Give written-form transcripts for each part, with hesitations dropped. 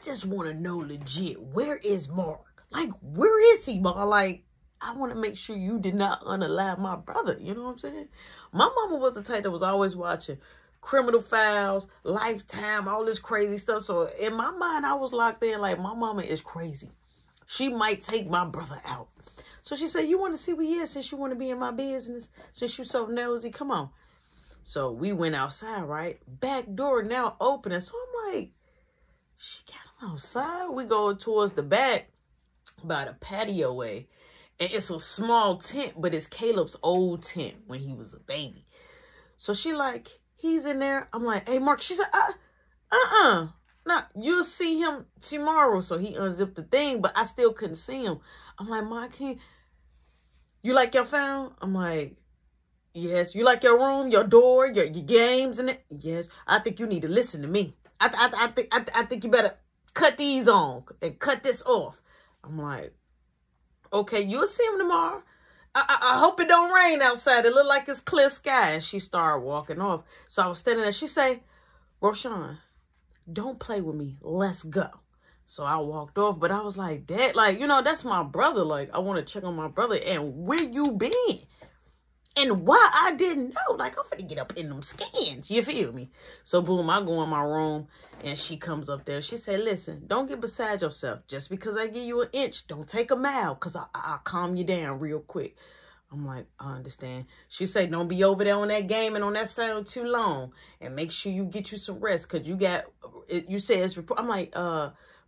just want to know legit, where is Mark? Like, where is he, Ma? Like, I want to make sure you did not unalive my brother. You know what I'm saying? My mama was the type that was always watching Criminal Files, Lifetime, all this crazy stuff. So in my mind, I was locked in like, my mama is crazy. She might take my brother out. So she said, you want to see where he is since you want to be in my business? Since you so nosy, come on. So we went outside, right? Back door now open. And so I'm like, she got him outside. We go towards the back by the patio way. And it's a small tent, but it's Caleb's old tent when he was a baby. So she like, he's in there. I'm like, hey, Mark. She said, nah, you'll see him tomorrow. So he unzipped the thing, but I still couldn't see him. I'm like, Mark, you like your phone? I'm like, yes. You like your room, your door, your games and it? Yes. I think you need to listen to me. I think you better cut these on and cut this off. I'm like, okay, you'll see him tomorrow. I hope it don't rain outside. It look like it's clear sky. And she started walking off. So I was standing there. She say, Roshan, don't play with me. Let's go. So I walked off. But I was like, Dad, like, you know, that's my brother. Like, I want to check on my brother. And where you been? And why I didn't know. Like, I'm finna get up in them skins. You feel me? So, boom, I go in my room. And she comes up there. She said, listen, don't get beside yourself. Just because I give you an inch, don't take a mile. Because I'll calm you down real quick. I'm like, I understand. She said, don't be over there on that game and on that phone too long. And make sure you get you some rest. Because you got, you said it's report. I'm like,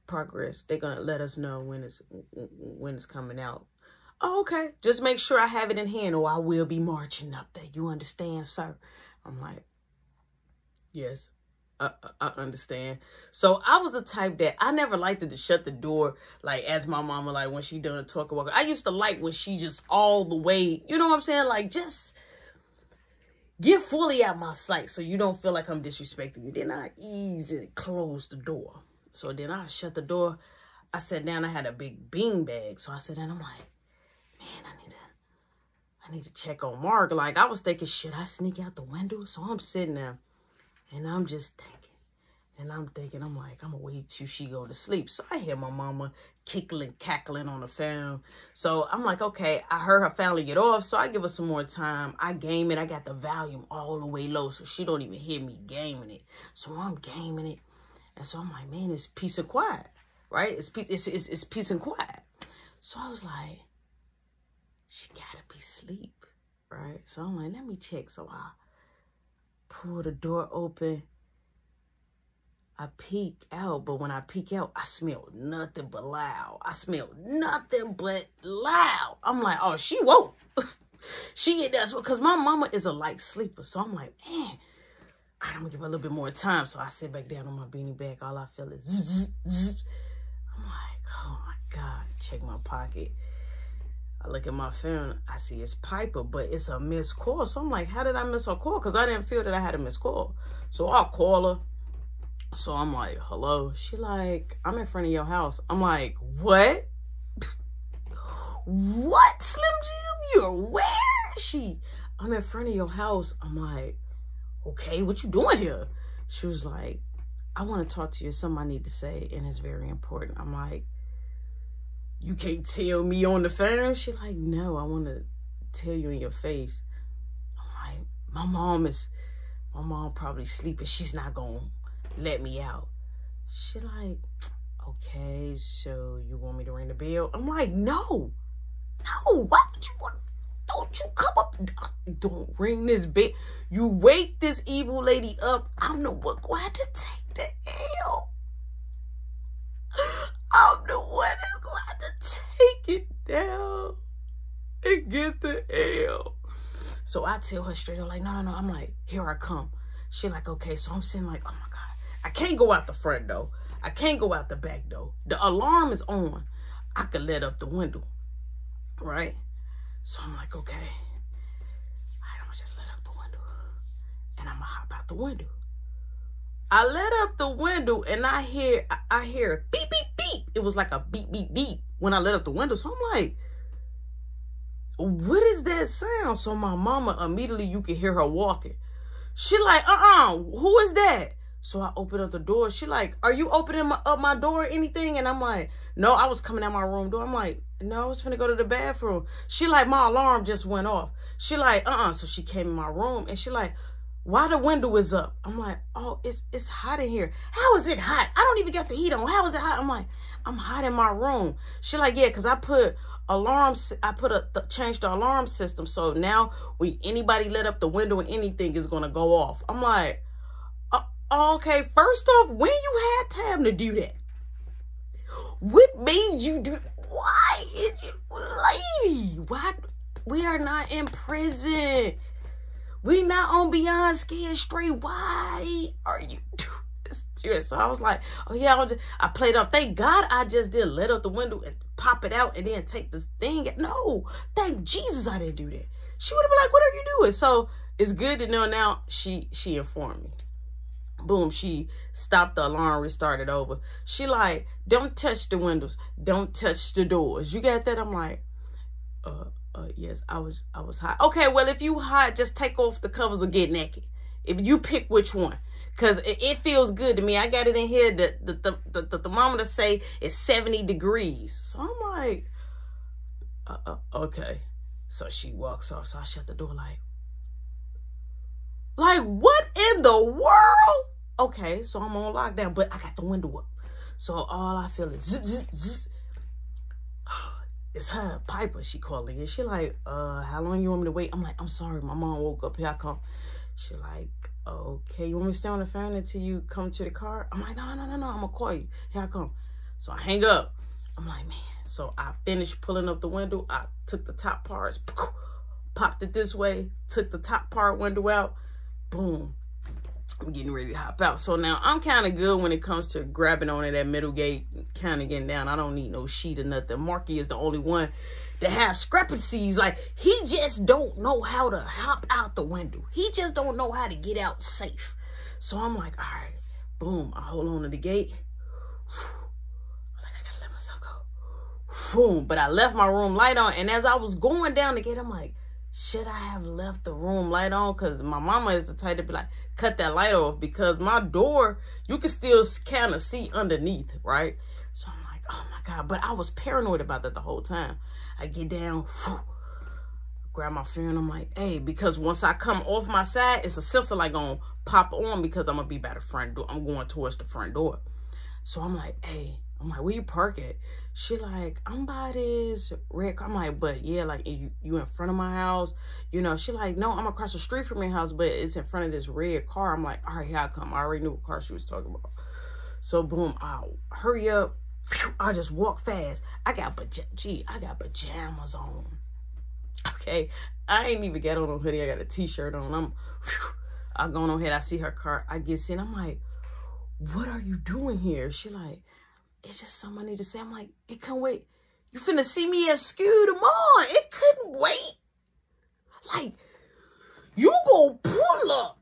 progress. They're going to let us know when it's coming out. Oh, okay. Just make sure I have it in hand or I will be marching up there. You understand, sir? I'm like, yes, I understand. So I was the type that I never liked to shut the door, like, as my mama, like, when she done talking about. I used to like when she just all the way, you know what I'm saying? Like, just get fully out my sight so you don't feel like I'm disrespecting you. Then I easily close the door. So then I shut the door. I sat down. I had a big bean bag. So I sat down. I'm like, man, I need to check on Mark. Like, I was thinking, should I sneak out the window? So I'm sitting there, and I'm just thinking. And I'm thinking, I'm like, I'm going to wait till she go to sleep. So I hear my mama cackling on the phone. So I'm like, okay, I heard her finally get off, so I give her some more time. I game it. I got the volume all the way low, so she don't even hear me gaming it. So I'm gaming it. And so I'm like, man, it's peace and quiet, right? It's peace and quiet. So I was like, she gotta be asleep, right? So I'm like, let me check. So I pull the door open. I peek out, but when I peek out, I smell nothing but loud. I smell nothing but loud. I'm like, oh, she woke. She in there, because my mama is a light sleeper. So I'm like, man, I'm gonna give her a little bit more time. So I sit back down on my beanie bag. All I feel is zzz, zzz, zzz. I'm like, oh my God. Check my pocket. I look at my phone. I see it's Piper, but it's a missed call. So I'm like, how did I miss her call? Because I didn't feel that I had a missed call. So I'll call her. So I'm like, hello. She like, I'm in front of your house. I'm like, what? What, Slim Jim? You're where? I'm in front of your house. I'm like, okay, what you doing here? She was like, I want to talk to you. Something I need to say, and it's very important. I'm like, you can't tell me on the phone? She like, no, I want to tell you in your face. I'm like, my mom probably sleeping. She's not going to let me out. She like, okay, so you want me to ring the bell? I'm like, no, why would you want? Don't you come up, don't ring this bell. You wake this evil lady up. I'm the one going to take the L. I'm the one that's going to take it down and get the L. So I tell her straight up, like, no. I'm like, here I come. She like, okay. So I'm sitting like, oh my God. I can't go out the front door. I can't go out the back door. The alarm is on. I could let up the window, right? So I'm like, okay. All right, I'm going to just let up the window. And I'm going to hop out the window. I let up the window and I hear beep, beep, beep. It was like a beep, beep, beep when I let up the window. So I'm like, what is that sound? So my mama, immediately you can hear her walking. She like, who is that? So I open up the door. She like, are you opening up my door or anything? And I'm like, no, I was coming out my room door. I'm like, no, I was finna go to the bathroom. She like, my alarm just went off. She like, So she came in my room and she like, why the window is up? I'm like, oh, it's hot in here. How is it hot? I don't even got the heat on. How is it hot? I'm like, I'm hot in my room. She like, yeah, because I put alarms. I changed the alarm system. So now anybody let up the window or anything is going to go off. I'm like, okay, first off, when you had time to do that? What made you do? Why is you, lady? Why? We are not in prison. We not on Beyond Scared Straight. Why are you doing this? So I was like, oh yeah, I played up. Thank God I just didn't let up the window and pop it out and then take this thing. No, thank Jesus I didn't do that. She would have been like, what are you doing? So it's good to know now she informed me. Boom, she stopped the alarm, restarted over. She like, don't touch the windows. Don't touch the doors. You got that? I'm like, yes, I was hot. Okay, well, if you hot, just take off the covers or get naked. If you pick which one. Because it feels good to me. I got it in here. The thermometer say it's 70 degrees. So I'm like, okay. So she walks off. So I shut the door like, what in the world? Okay, so I'm on lockdown, but I got the window up. So all I feel is zzz, zzz, zzz. It's her, Piper, she calling. And she like, how long you want me to wait? I'm like, I'm sorry, my mom woke up. Here I come. She like, okay, you want me to stay on the phone until you come to the car? I'm like, no, I'm gonna call you. Here I come. So I hang up. I'm like, man. So I finished pulling up the window. I took the top parts, popped it this way, took the top part window out. Boom. I'm getting ready to hop out. So now I'm kind of good when it comes to grabbing on at that middle gate, kind of getting down. I don't need no sheet or nothing. Marky is the only one that have discrepancies. Like, he just don't know how to hop out the window. He just don't know how to get out safe. So I'm like, all right, boom. I hold on to the gate. I'm like, I gotta let myself go. Boom. But I left my room light on. And as I was going down the gate, I'm like, should I have left the room light on? Because my mama is the type to be like, cut that light off, because my door, you can still kind of see underneath, right? So I'm like, oh my God. But I was paranoid about that the whole time. I get down, grab my phone. I'm like, hey, because once I come off my side, it's a sensor like gonna pop on because I'm gonna be by the front door. I'm going towards the front door. So I'm like, hey, I'm like, where you park at? She like, I'm by this red car. I'm like, but yeah, like, you in front of my house? You know, she like, no, I'm across the street from your house, but it's in front of this red car. I'm like, all right, here I come. I already knew what car she was talking about. So boom, I'll hurry up. I just walk fast. I got pajamas on. Okay, I ain't even got on a hoodie. I got a t-shirt on. I go on ahead. I see her car. I get in. I'm like, what are you doing here? She like, it's just something I need to say. I'm like, it can't wait. You finna see me at school tomorrow. It couldn't wait. Like, you gonna pull up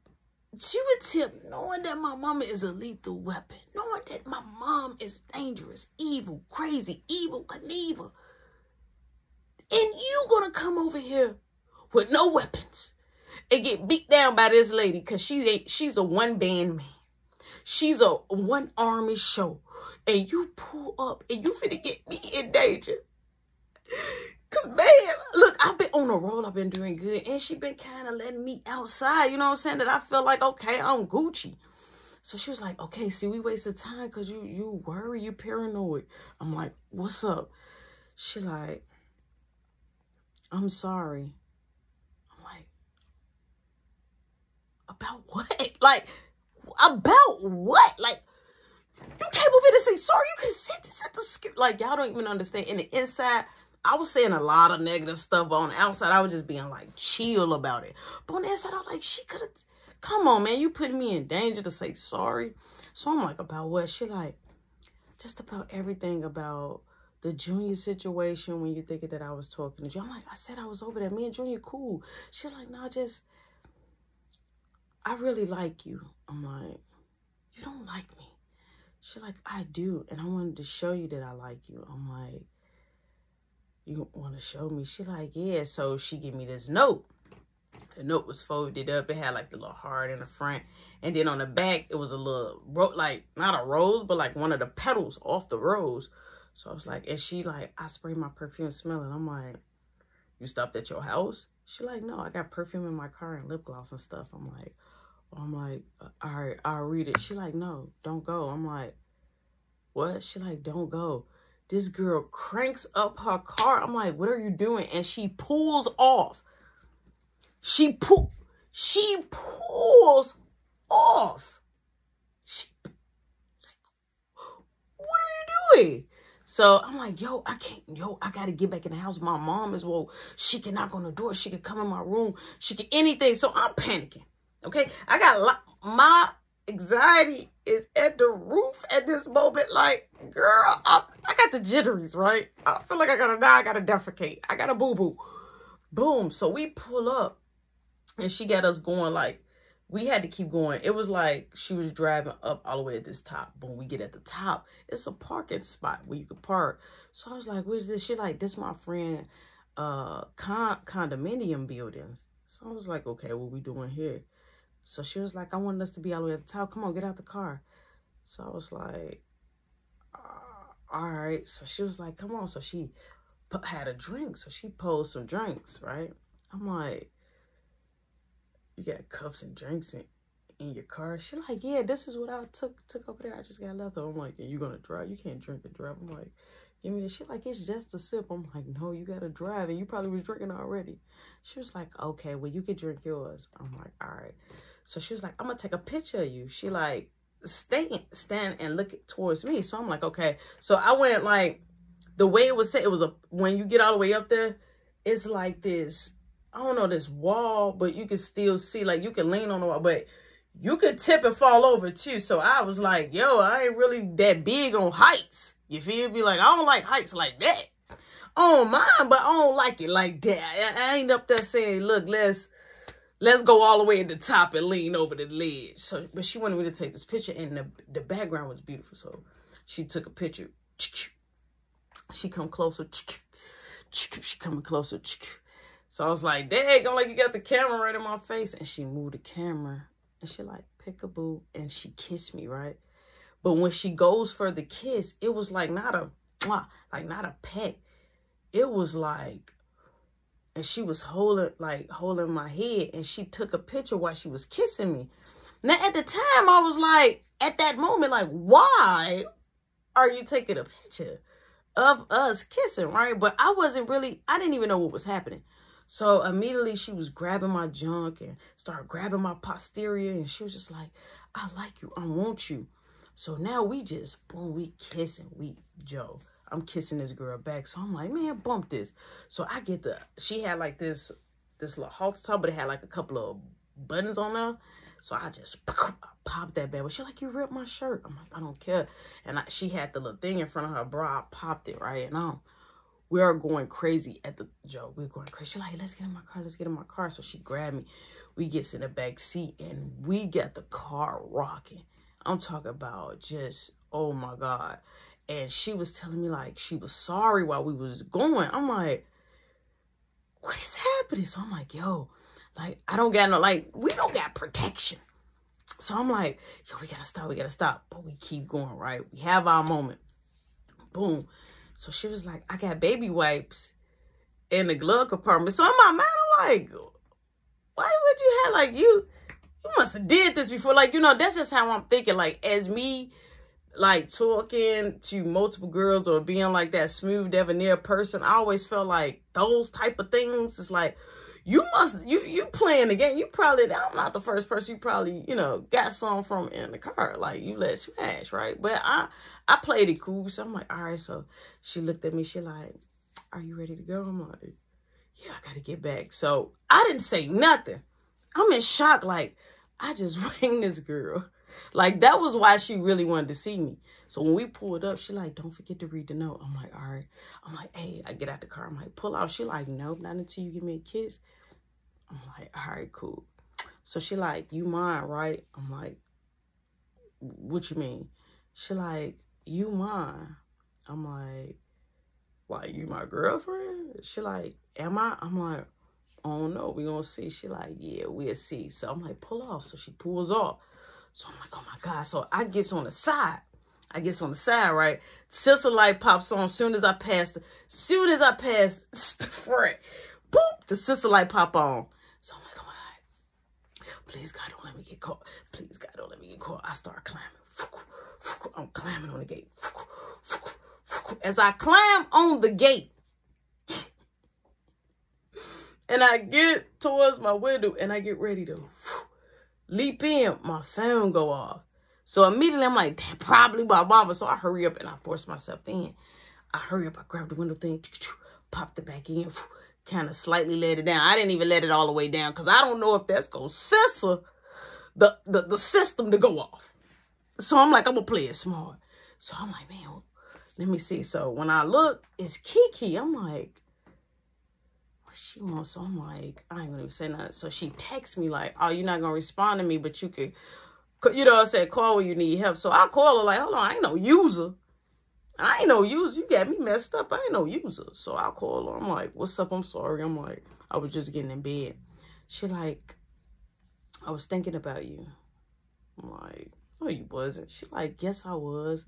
to a tip knowing that my mama is a lethal weapon. Knowing that my mom is dangerous, evil, crazy, evil, Knievel. And you gonna come over here with no weapons and get beat down by this lady because she's a one-band man. She's a one-army show. And you pull up and you finna get me in danger. Cause man, look, I've been on a roll. I've been doing good. And she been kind of letting me outside. You know what I'm saying? That I feel like, okay, I'm Gucci. So she was like, okay, see, we wasted time because you worry, you paranoid. I'm like, what's up? She like, I'm sorry. I'm like, about what? Like, about what? Like, you came over here to say sorry. You can sit the skin. Like, y'all don't even understand. In the inside, I was saying a lot of negative stuff. But on the outside, I was just being like chill about it. But on the inside, I was like, she could have. Come on, man. You put me in danger to say sorry. So I'm like, about what? She like, just about everything about the Junior situation when you're thinking that I was talking to you. I'm like, I said I was over there. Me and Junior cool. She's like, no, just, I really like you. I'm like, you don't like me. She's like, I do. And I wanted to show you that I like you. I'm like, you want to show me? She like, yeah. So she give me this note. The note was folded up. It had like the little heart in the front. And then on the back, it was a little, like, not a rose, but like one of the petals off the rose. So I was like, and she like, I sprayed my perfume smelling. I'm like, you stopped at your house? She like, no, I got perfume in my car and lip gloss and stuff. I'm like, all right, I'll read it. She like, no, don't go. I'm like, what? She like, don't go. This girl cranks up her car. I'm like, what are you doing? And she pulls off. She pulls off. What are you doing? So I'm like, I gotta get back in the house. My mom is, well, she can knock on the door. She can come in my room. She can anything. So I'm panicking. Okay. I got my anxiety is at the roof at this moment. Like, girl, I got the jitteries, right? I feel like I gotta defecate. I gotta boo-boo. Boom. So we pull up and she got us going. Like, we had to keep going. It was like she was driving up all the way at this top. Boom, we get at the top. It's a parking spot where you could park. So I was like, what is this? She like, this my friend condominium buildings. So I was like, okay, what we doing here? So she was like, I wanted us to be all the way at the top. Come on, get out the car. So I was like, all right. So she was like, come on. So she had a drink. So she posed some drinks, right? I'm like, you got cups and drinks in your car? She like, yeah, this is what I took over there. I just got left. I'm like, and you gonna drive? You can't drink and drive. I'm like, give me this. She like, it's just a sip. I'm like, no, you gotta drive, and you probably was drinking already. She was like, okay, well, you can drink yours. I'm like, all right. So she was like, I'm gonna take a picture of you. She like, stand and look towards me. So I'm like, okay. So I went like, the way it was set, it was when you get all the way up there, it's like this, I don't know, this wall, but you can still see, like, you can lean on the wall, but you could tip and fall over too. So I was like, yo, I ain't really that big on heights. You feel me? Like, I don't like heights like that. I don't mind, but I don't like it like that. I ain't up there saying, look, let's go all the way at the top and lean over the ledge. So, but she wanted me to take this picture, and the background was beautiful. So she took a picture. She come closer. She coming closer. So I was like, dang, I'm like, you got the camera right in my face. And she moved the camera and she like, peekaboo, and she kissed me, right? But when she goes for the kiss, it was like not a peck. It was like, and she was holding my head, and she took a picture while she was kissing me. Now at the time I was like, at that moment, like, why are you taking a picture of us kissing, right? But I didn't even know what was happening. So immediately she was grabbing my junk and started grabbing my posterior. And she was just like, I like you. I want you. So now we just, boom, we kissing. I'm kissing this girl back. So I'm like, man, bump this. So I get she had like this little halter top, but it had like a couple of buttons on there. So I just popped that bad. But she like, you ripped my shirt. I'm like, I don't care. And she had the little thing in front of her bra. I popped it, right? And we are going crazy at the joke. We're going crazy. She's like, let's get in my car. Let's get in my car. So she grabbed me. We gets in the back seat and we got the car rocking. I'm talking about just, oh my God. And she was telling me like she was sorry while we was going. I'm like, what is happening? So I'm like, yo, like, I don't got no, like, we don't got protection. So I'm like, yo, we gotta stop. But we keep going, right? We have our moment. Boom. So she was like, I got baby wipes in the glove compartment. So in my mind, I'm like, why would you have, like, you must have did this before. Like, you know, that's just how I'm thinking. Like, as me, like, talking to multiple girls or being like that smooth, debonair person, I always felt like those type of things. It's like, you playing the game. You probably, I'm not the first person. You probably, you know, got some from in the car. Like, you let smash, right? But I played it cool. So I'm like, all right. So she looked at me. She like, are you ready to go? I'm like, yeah, I got to get back. So I didn't say nothing. I'm in shock. Like, I just rang this girl. Like, that was why she really wanted to see me. So when we pulled up, she like, don't forget to read the note. I'm like, all right. I'm like, hey, I get out the car. I'm like, pull out. She like, nope, not until you give me a kiss. I'm like, all right, cool. So she like, you mine, right? I'm like, what you mean? She like, you mine. I'm like, why, you my girlfriend? She like, am I? I'm like, I don't know. We gonna see. She like, yeah, we'll see. So I'm like, pull off. So she pulls off. So I'm like, oh my God. So I gets on the side. Right? Sister light pops on soon as I pass the front. Boop, the sister light pop on. So I'm like, oh my God. Please, God, don't let me get caught. Please, God, don't let me get caught. I start climbing. I'm climbing on the gate. As I climb on the gate, and I get towards my window, and I get ready to leap in, my phone go off. So immediately I'm like, damn, probably my mama. So I hurry up and I force myself in. I hurry up, I grab the window thing, popped it back in, kind of slightly let it down. I didn't even let it all the way down because I don't know if that's going to censor the system to go off. So I'm like, I'm going to play it smart. So I'm like, man, let me see. So when I look, it's Kiki. I'm like, what she wants? So I'm like, I ain't going to even say nothing. So she texts me like, oh, you're not going to respond to me, but you could, you know what I said, call when you need help. So I call her like, hold on, I ain't no user. You got me messed up. I ain't no user. So I call her. I'm like, what's up? I'm sorry. I'm like, I was just getting in bed. She like, I was thinking about you. I'm like, no, you wasn't. She like, yes, I was.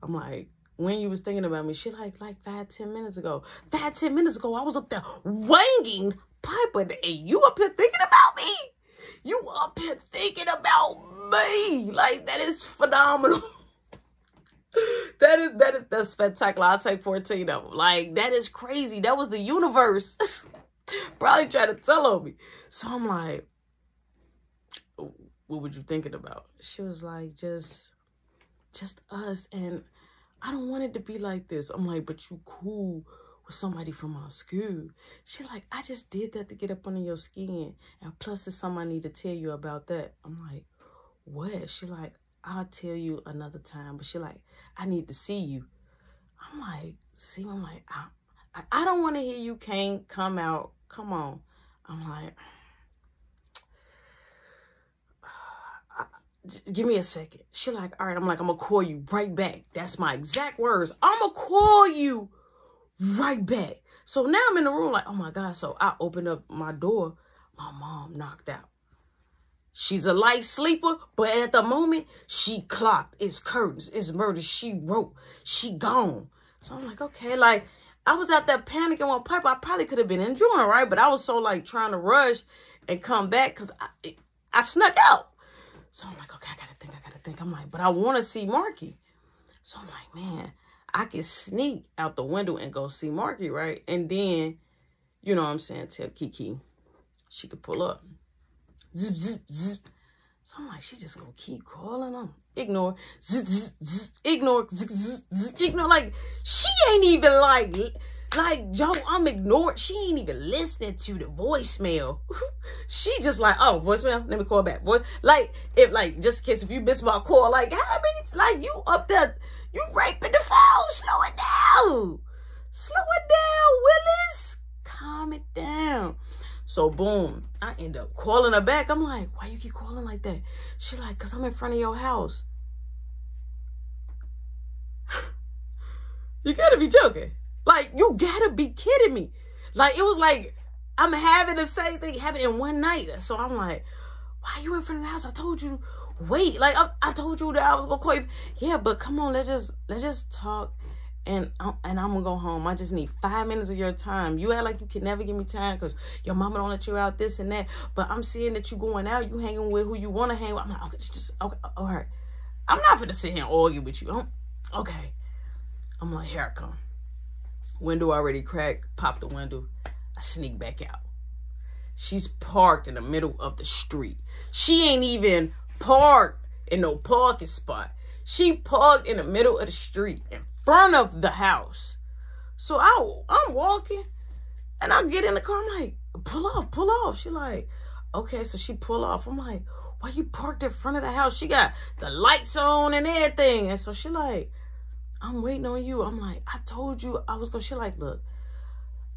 I'm like, when you was thinking about me? She like 5-10 minutes ago. 5-10 minutes ago, I was up there wanging Piper. And you up here thinking about me? You up here thinking about me? Like, that is phenomenal. That's spectacular. I'll take 14 of them. Like, that is crazy. That was the universe probably trying to tell on me. So I'm like, what were you thinking about? She was like, just us. And I don't want it to be like this. I'm like, but you cool with somebody from our school. She like, I just did that to get up under your skin. And plus, it's something I need to tell you about that. I'm like, what? She like, I'll tell you another time. But she like, I need to see you. I'm like, see? I'm like, I don't want to hear you can't come out. Come on. I'm like, give me a second. She like, all right. I'm like, I'm going to call you right back. That's my exact words. I'm going to call you right back. So now I'm in the room like, oh my God. So I opened up my door. My mom knocked out. She's a light sleeper, but at the moment, she clocked. It's curtains. It's murder. She wrote. She gone. So I'm like, okay. Like, I was out there panicking with Piper. I probably could have been enjoying, right? But I was so, like, trying to rush and come back because I snuck out. So I'm like, okay, I got to think. I'm like, but I want to see Marky. So I'm like, man, I can sneak out the window and go see Marky, right? And then, you know what I'm saying, tell Kiki she could pull up. Zip, zip, zip. So I'm like, she just gonna keep calling them. Ignore. Zip, zip, zip. Ignore. Zip, zip, zip. Ignore. Like, she ain't even like, Joe, I'm ignored. She ain't even listening to the voicemail. She just like, oh, voicemail, let me call back. Like, if, like, just in case if you miss my call, like, how many, like, you up there, you raping the phone. Slow it down. Slow it down, Willis. Calm it down. So, boom, I end up calling her back. I'm like, why you keep calling like that? She like, because I'm in front of your house. You gotta be joking. Like, you gotta be kidding me. Like, it was like, I'm having the same thing happen in one night. So I'm like, why you in front of the house? I told you, wait. Like, I told you that I was gonna call you. Yeah, but come on, let's just talk. And I'm gonna go home. I just need 5 minutes of your time. You act like you can never give me time because your mama don't let you out, this and that. But I'm seeing that you going out, you hanging with who you want to hang with. I'm like, okay, okay, all right. I'm not finna sit here and argue with you. Okay. I'm like, here I come. Window already cracked. Pop the window. I sneak back out. She's parked in the middle of the street. She ain't even parked in no parking spot. She parked in the middle of the street in front of the house. So I'm walking and I get in the car. I'm like, pull off. She like, okay. So she pull off. I'm like, why you parked in front of the house? She got the lights on and everything. And so she like, I'm waiting on you. I'm like, I told you I was going to. She like, look,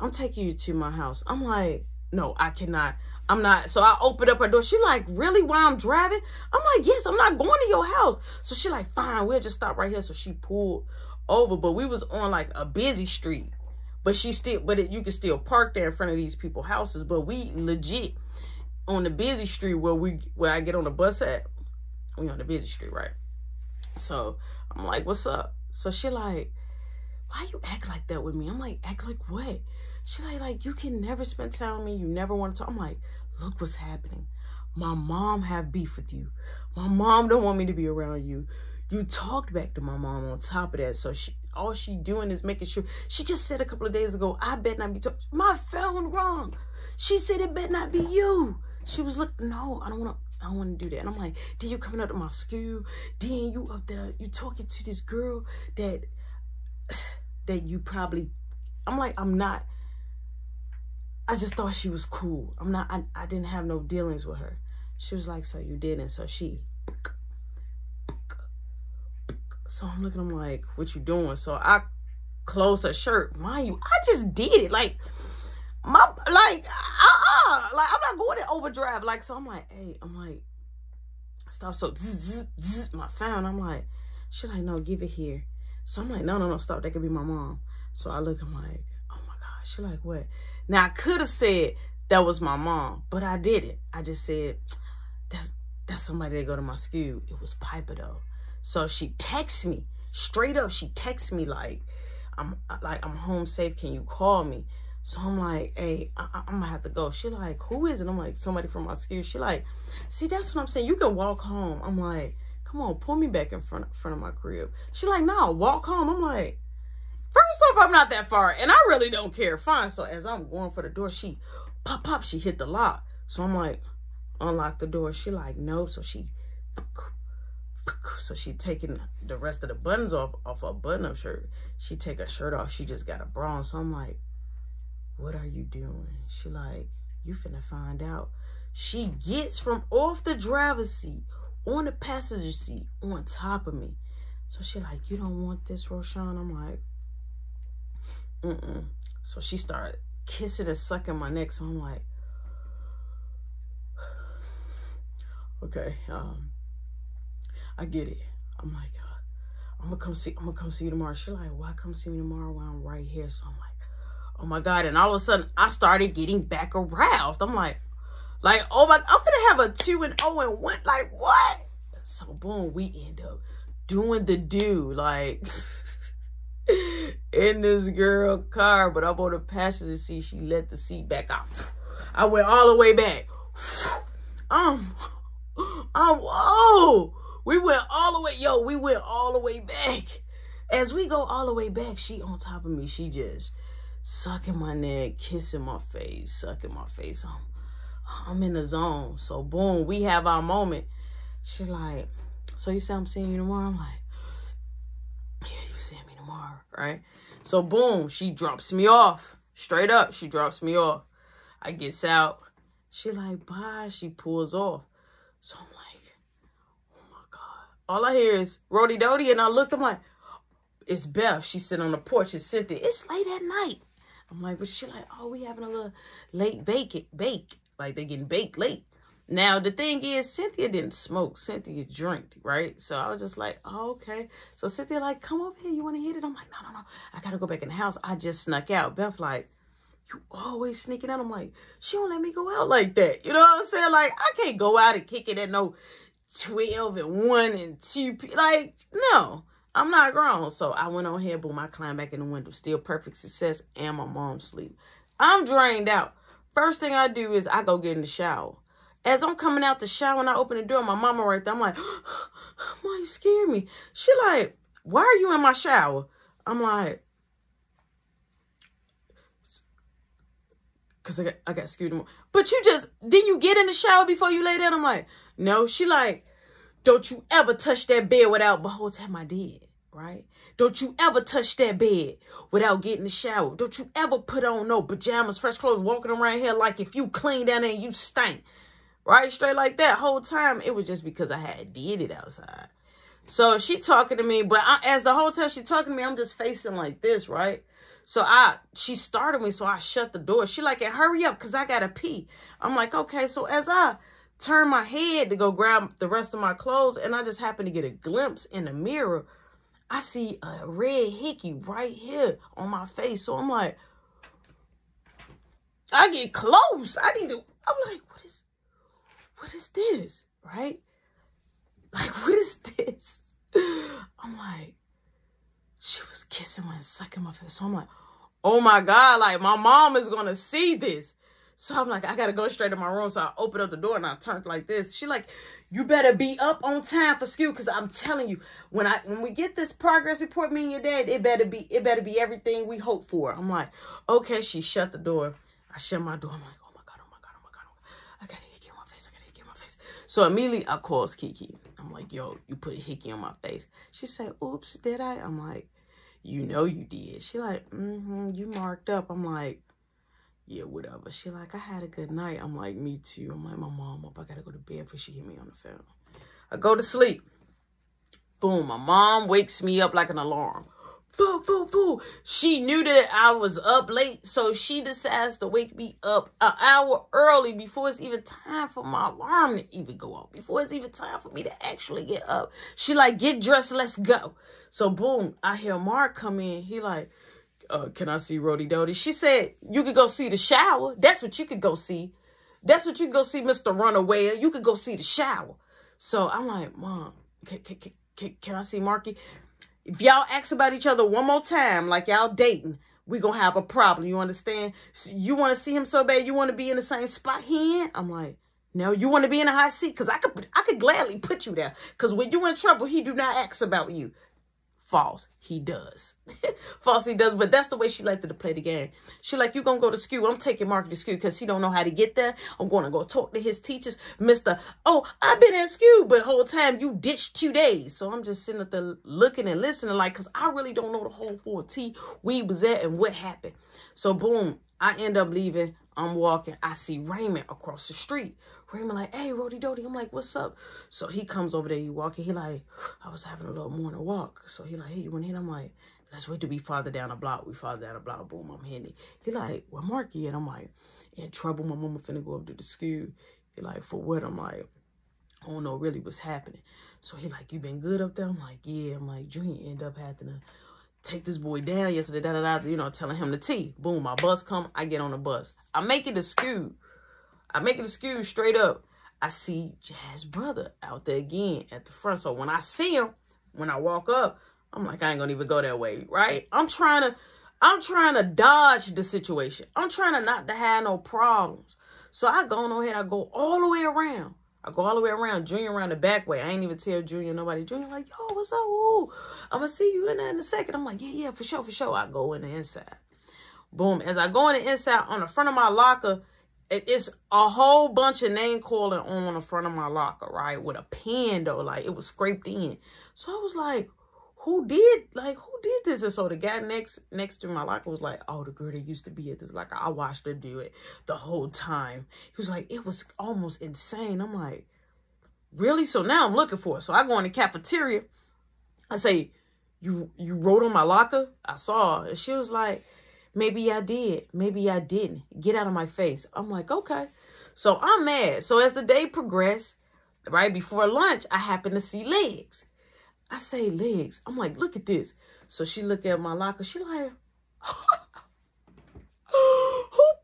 I'm taking you to my house. I'm like, no, I cannot. I'm not. So I opened up her door. She like, really, while I'm driving? I'm like, yes, I'm not going to your house. So she like, fine, we'll just stop right here. So she pulled over, but we was on like a busy street. But you can still park there in front of these people's houses. But we legit on the busy street where I get on the bus at. We on the busy street, right? So I'm like, what's up? So she like, why you act like that with me? I'm like, act like what? She like, you can never spend time with me. You never want to talk. I'm like, look what's happening. My mom have beef with you. My mom don't want me to be around you. You talked back to my mom on top of that. So all she doing is making sure. She just said a couple of days ago, I bet not be talking. My phone wrong. She said it bet not be you. She was like, no, I don't want to do that. And I'm like, then you coming up to my school. Then you up there, you talking to this girl that you probably, I'm like, I'm not. I just thought she was cool. I'm not, I didn't have no dealings with her. She was like, so you didn't. So I'm looking, I'm like, what you doing? So I closed her shirt. Mind you, I just did it. Like, I'm not going to overdrive. Like, so I'm like, hey, stop. So my phone. I'm like, she like, no, give it here. So I'm like, no, stop. That could be my mom. So I look, I'm like, oh my God. She like, what? Now I could have said that was my mom, but I didn't. I just said, that's somebody that go to my school. It was Piper though. So she texts me straight up. She texts me like, I'm home safe. Can you call me? So I'm like, hey, I'm gonna have to go. She like, who is it? I'm like, somebody from my school. She like, see, that's what I'm saying. You can walk home. I'm like, come on, pull me back in front of my crib. She like, no, walk home. I'm like, first off, I'm not that far, and I really don't care. Fine. So as I'm going for the door, she pop, she hit the lock. So I'm like, unlock the door. She like, no. So she taking the rest of the buttons off her button-up shirt. She take her shirt off. She just got a bra on. So I'm like, what are you doing? She like, you finna find out. She gets from off the driver's seat on the passenger seat on top of me. So she like, you don't want this, Roshan? I'm like, So she started kissing and sucking my neck. So I'm like, okay, I get it. I'm like, I'm gonna come see you tomorrow. She like, why come see me tomorrow while I'm right here? So I'm like, oh my God. And all of a sudden I started getting back aroused. I'm like, oh my, I'm gonna have a 2 and 0 and 1. Like, what? So boom, we end up doing the do, like in this girl car, but I'm on the passenger seat. She let the seat back off. I went all the way back. Whoa. We went all the way back. As we go all the way back, she on top of me. She just sucking my neck, kissing my face, sucking my face. I'm in the zone. So boom, we have our moment. She like, so you say I'm seeing you tomorrow? I'm like, yeah, you seeing me tomorrow, right? So boom, she drops me off. Straight up, she drops me off. I gets out. She like, bye. She pulls off. So I'm like, oh my God. All I hear is Rody Dody, and I looked, I'm like, it's Beth. She's sitting on the porch. It's Cynthia. It's late at night. I'm like, but she like, oh, we having a little late bake. Like they getting baked late. Now, the thing is, Cynthia didn't smoke. Cynthia drank, right? So I was just like, oh, okay. So Cynthia like, come over here. You want to hit it? I'm like, no. I got to go back in the house. I just snuck out. Beth like, you always sneaking out. I'm like, she don't let me go out like that. You know what I'm saying? Like, I can't go out and kick it at no 12 and 1 and 2. Like, no, I'm not grown. So I went on here, boom, I climbed back in the window. Still perfect success, and my mom sleep. I'm drained out. First thing I do is I go get in the shower. As I'm coming out the shower and I open the door, my mama right there, I'm like, why you scared me? She like, why are you in my shower? I'm like, because I got scared. But didn't you get in the shower before you lay down? I'm like, no. She like, don't you ever touch that bed without, the whole time I did, right? Don't you ever touch that bed without getting the shower. Don't you ever put on no pajamas, fresh clothes, walking around here like if you clean down there and you stink. Right? Straight like that. Whole time, it was just because I had did it outside. So she talking to me, but as the whole time she talking to me, I'm just facing like this, right? So she started me, so I shut the door. She like, hurry up, because I got to pee. I'm like, okay. So as I turn my head to go grab the rest of my clothes, and I just happen to get a glimpse in the mirror, I see a red hickey right here on my face. So I'm like, I get close. I'm like, what is this? Right? Like, what is this? I'm like, she was kissing me and sucking my face. So I'm like, oh my God, like my mom is going to see this. So I'm like, I got to go straight to my room. So I opened up the door and I turned like this. She like, you better be up on time for school. Cause I'm telling you, when we get this progress report, me and your dad, it better be everything we hope for. I'm like, okay. She shut the door. I shut my door. I'm like, oh my God. I got a hickey on my face. So immediately I calls Kiki. I'm like, yo, you put a hickey on my face. She said, oops, did I? I'm like, you know you did. She like, you marked up. I'm like, yeah, whatever. She like, I had a good night. I'm like, me too. I'm like, my mom up. I gotta go to bed before she hit me on the phone. I go to sleep. Boom, my mom wakes me up like an alarm. Boo, boo, boo. She knew that I was up late, so she decides to wake me up an hour early before it's even time for my alarm to even go off, before it's even time for me to actually get up. She like, get dressed, let's go. So boom, I hear Mark come in. He like, can I see Rody Doty? She said, you could go see the shower. That's what you could go see. That's what you could go see, Mr. Runaway. You could go see the shower. So I'm like, Mom, can I see Marky? If y'all ask about each other one more time, like y'all dating, we gonna have a problem. You understand? You want to see him so bad, you want to be in the same spot he in? I'm like, no, you want to be in a high seat? Because I could gladly put you there. Because when you in trouble, he do not ask about you. False. He does. False, he does. But that's the way she liked to play the game. She like, you gonna go to school. I'm taking Marky to school because he don't know how to get there. I'm going to go talk to his teachers. Mr. Oh, I've been at school, but the whole time you ditched 2 days. So I'm just sitting up there looking and listening like, because I really don't know the whole 4T, where he was at and what happened. So boom, I end up leaving. I'm walking. I see Raymond across the street. Raymond like, hey, Rody Doty. I'm like, what's up? So he comes over there. He walking. He like, I was having a little morning walk. So he like, hey, you want to hit? I'm like, let's wait till we farther down the block. We farther down the block. Boom, I'm hitting it. He like, where Marky at? I'm like, in trouble. My mama finna go up to the school. He like, for what? I'm like, I don't know really what's happening. So he like, you been good up there? I'm like, yeah. I'm like, Junior end up having to take this boy down yesterday, you know, telling him the tea. Boom, my bus come, I get on the bus. I make it to school. Straight up. I see Jazz brother out there again at the front. So when I see him, when I walk up, I'm like, I ain't gonna even go that way, right? I'm trying to dodge the situation. I'm trying to not to have no problems. So I go on ahead, I go all the way around. Junior around the back way. I ain't even tell Junior nobody. Junior like, yo, what's up? Ooh, I'm going to see you in there in a second. I'm like, yeah, for sure. I go in the inside. Boom. As I go in the inside, on the front of my locker, it's a whole bunch of name calling on the front of my locker, right? With a pen, though. Like, it was scraped in. So I was like, who did this? And so the guy next to my locker was like, oh, the girl that used to be at this locker, I watched her do it the whole time. He was like, it was almost insane. I'm like, really? So now I'm looking for it. So I go in the cafeteria. I say, you wrote on my locker? I saw her. And she was like, maybe I did. Maybe I didn't. Get out of my face. I'm like, okay. So I'm mad. So as the day progressed, right before lunch, I happen to see Legs. I say, Legs. I'm like, look at this. So she look at my locker. She like, who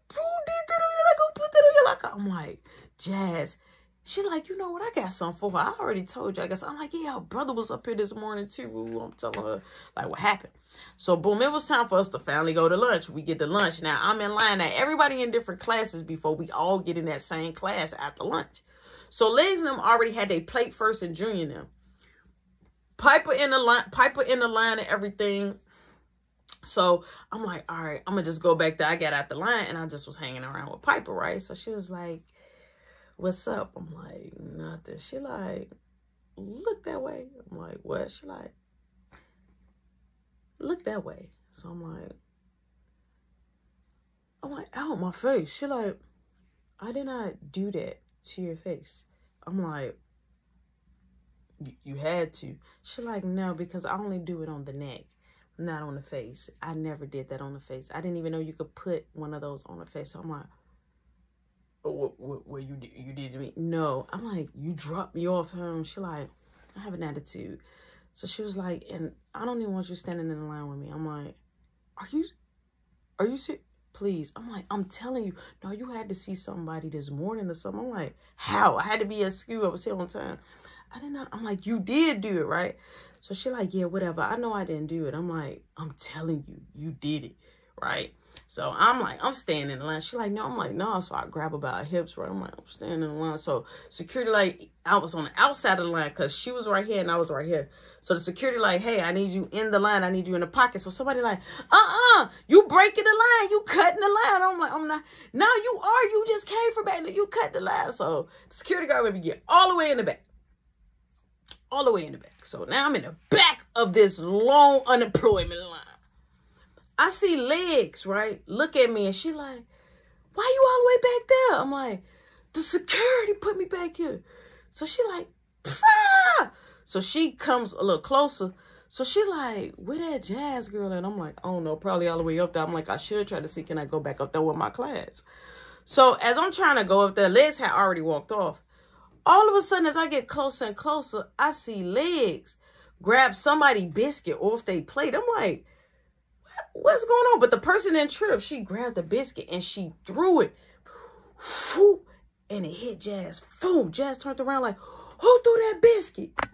did that on your locker? Who put that on your locker? I'm like, Jazz. She like, you know what? I got something for her. I already told you. I guess I'm like, yeah, her brother was up here this morning too. I'm telling her like what happened. So boom, it was time for us to finally go to lunch. We get to lunch. Now I'm in line. Now everybody in different classes before we all get in that same class after lunch. So Legs and them already had their plate first and Junior them. Piper in the line and everything. So I'm like, all right, I'm gonna just go back there. I got out the line and I just was hanging around with Piper, right? So she was like, what's up? I'm like, nothing. She like, look that way. I'm like, what? She like, look that way. So I'm like, out my face. She like, I did not do that to your face. I'm like, you had to. She like, no, because I only do it on the neck, not on the face. I never did that on the face. I didn't even know you could put one of those on the face. So I'm like, what you did to me? No. I'm like, you dropped me off home. She like, I have an attitude. So she was like, and I don't even want you standing in the line with me. I'm like, are you serious? please. I'm like, I'm telling you. No, you had to see somebody this morning or something. I'm like, how? I had to be at school. I was here on time. I did not. I'm like, you did do it, right? So she like, yeah, whatever. I know I didn't do it. I'm like, I'm telling you, you did it, right? So I'm like, I'm standing in the line. She like, no. I'm like, no. So I grab her by her hips, right? I'm like, I'm standing in the line. So security, like, I was on the outside of the line because she was right here and I was right here. So the security like, hey, I need you in the line. I need you in the pocket. So somebody like, you breaking the line. You cutting the line. I'm like, I'm not. No, you are. You just came from back. You cut the line. So the security guard made me get all the way in the back. All the way in the back. So now I'm in the back of this long unemployment line. I see legs, right? Look at me and she like, why you all the way back there? I'm like, the security put me back here. So she like, ah! So she comes a little closer. So she like, where that Jazz girl at? I'm like, oh no, probably all the way up there. I'm like, I should try to see, can I go back up there with my class? So as I'm trying to go up there, Legs had already walked off. All of a sudden, as I get closer and closer, I see Legs grab somebody's biscuit off they plate. I'm like, what's going on? But the person in trip, she grabbed the biscuit and she threw it. And it hit Jazz. Boom. Jazz turned around like, who threw that biscuit?